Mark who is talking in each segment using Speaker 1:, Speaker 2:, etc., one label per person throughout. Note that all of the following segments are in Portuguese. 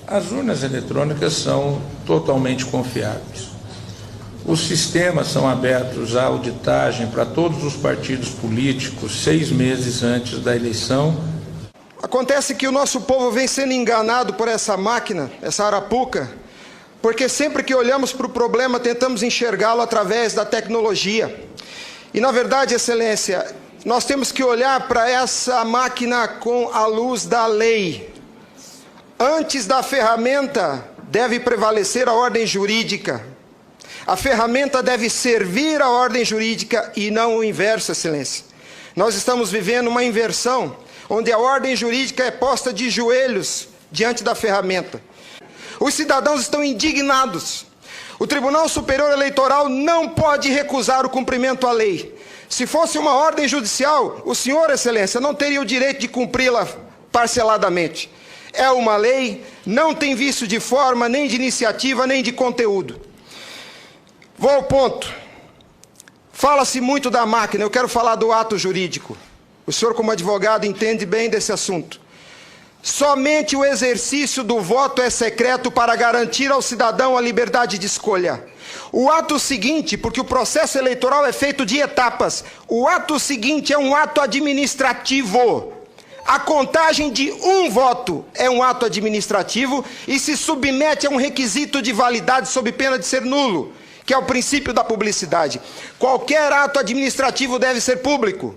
Speaker 1: As urnas eletrônicas são totalmente confiáveis. Os sistemas são abertos à auditagem para todos os partidos políticos 6 meses antes da eleição.
Speaker 2: Acontece que o nosso povo vem sendo enganado por essa máquina, essa arapuca, porque sempre que olhamos para o problema tentamos enxergá-lo através da tecnologia. E na verdade, Excelência, nós temos que olhar para essa máquina com a luz da lei. Antes da ferramenta deve prevalecer a ordem jurídica. A ferramenta deve servir à ordem jurídica e não o inverso, Excelência. Nós estamos vivendo uma inversão, onde a ordem jurídica é posta de joelhos diante da ferramenta. Os cidadãos estão indignados. O Tribunal Superior Eleitoral não pode recusar o cumprimento à lei. Se fosse uma ordem judicial, o senhor, Excelência, não teria o direito de cumpri-la parceladamente. É uma lei, não tem vício de forma, nem de iniciativa, nem de conteúdo. Vou ao ponto. Fala-se muito da máquina, eu quero falar do ato jurídico. O senhor, como advogado, entende bem desse assunto. Somente o exercício do voto é secreto para garantir ao cidadão a liberdade de escolha. O ato seguinte, porque o processo eleitoral é feito de etapas, o ato seguinte é um ato administrativo. A contagem de um voto é um ato administrativo e se submete a um requisito de validade sob pena de ser nulo, que é o princípio da publicidade. Qualquer ato administrativo deve ser público.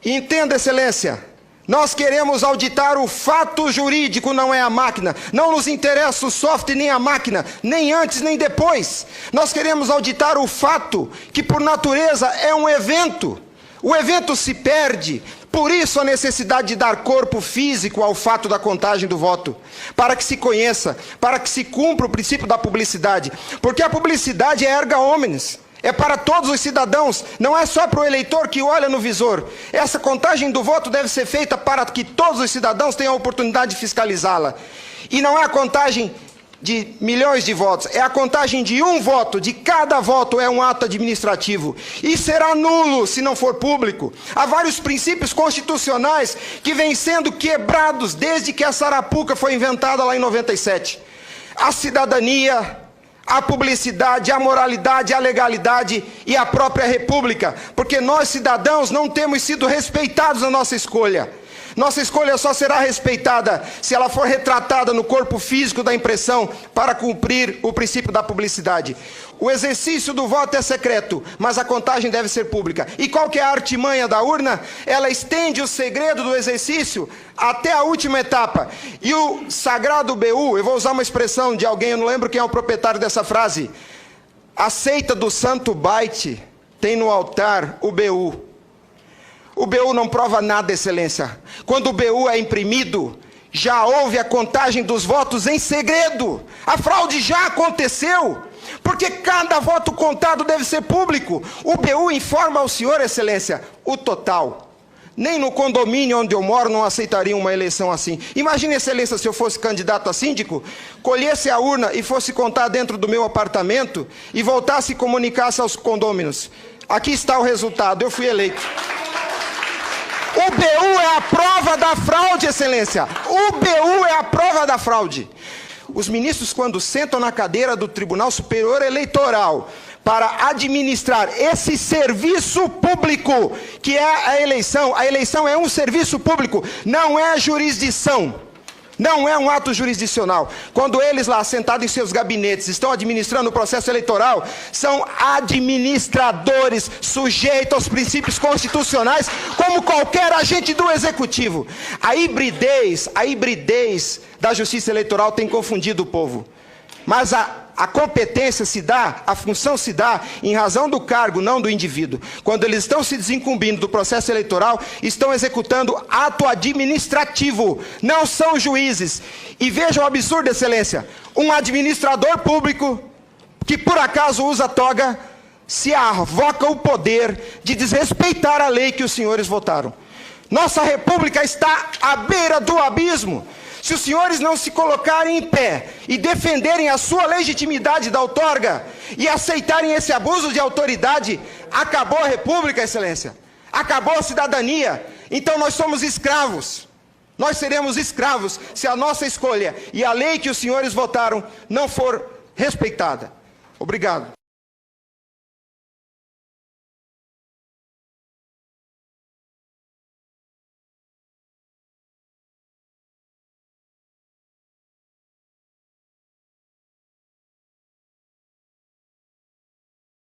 Speaker 2: Entenda, Excelência, nós queremos auditar o fato jurídico, não é a máquina. Não nos interessa o software nem a máquina, nem antes nem depois. Nós queremos auditar o fato, que por natureza é um evento. O evento se perde, por isso a necessidade de dar corpo físico ao fato da contagem do voto, para que se conheça, para que se cumpra o princípio da publicidade. Porque a publicidade é erga omnes. É para todos os cidadãos, não é só para o eleitor que olha no visor. Essa contagem do voto deve ser feita para que todos os cidadãos tenham a oportunidade de fiscalizá-la. E não é a contagem de milhões de votos, é a contagem de um voto, de cada voto é um ato administrativo. E será nulo se não for público. Há vários princípios constitucionais que vêm sendo quebrados desde que essa arapuca foi inventada lá em 97. A cidadania, a publicidade, a moralidade, a legalidade e a própria república, porque nós cidadãos não temos sido respeitados na nossa escolha. Nossa escolha só será respeitada se ela for retratada no corpo físico da impressão para cumprir o princípio da publicidade. O exercício do voto é secreto, mas a contagem deve ser pública. E qual que é a artimanha da urna? Ela estende o segredo do exercício até a última etapa. E o sagrado BU, eu vou usar uma expressão de alguém, eu não lembro quem é o proprietário dessa frase. A seita do santo byte tem no altar o BU. O BU não prova nada, Excelência. Quando o BU é imprimido, já houve a contagem dos votos em segredo. A fraude já aconteceu, porque cada voto contado deve ser público. O BU informa ao senhor, Excelência, o total. Nem no condomínio onde eu moro não aceitaria uma eleição assim. Imagine, Excelência, se eu fosse candidato a síndico, colhesse a urna e fosse contar dentro do meu apartamento e voltasse e comunicasse aos condôminos. Aqui está o resultado, eu fui eleito. O BU é a prova da fraude, Excelência. O BU é a prova da fraude. Os ministros, quando sentam na cadeira do Tribunal Superior Eleitoral para administrar esse serviço público, que é a eleição é um serviço público, não é jurisdição. Não é um ato jurisdicional. Quando eles lá sentados em seus gabinetes estão administrando o processo eleitoral, são administradores sujeitos aos princípios constitucionais, como qualquer agente do executivo. A hibridez da justiça eleitoral tem confundido o povo. Mas a competência se dá, a função se dá em razão do cargo, não do indivíduo. Quando eles estão se desincumbindo do processo eleitoral, estão executando ato administrativo, não são juízes. E vejam o absurdo, Excelência, um administrador público que por acaso usa toga, se arvoca o poder de desrespeitar a lei que os senhores votaram. Nossa república está à beira do abismo. Se os senhores não se colocarem em pé e defenderem a sua legitimidade da outorga e aceitarem esse abuso de autoridade, acabou a república, Excelência. Acabou a cidadania. Então nós somos escravos. Nós seremos escravos se a nossa escolha e a lei que os senhores votaram não for respeitada. Obrigado.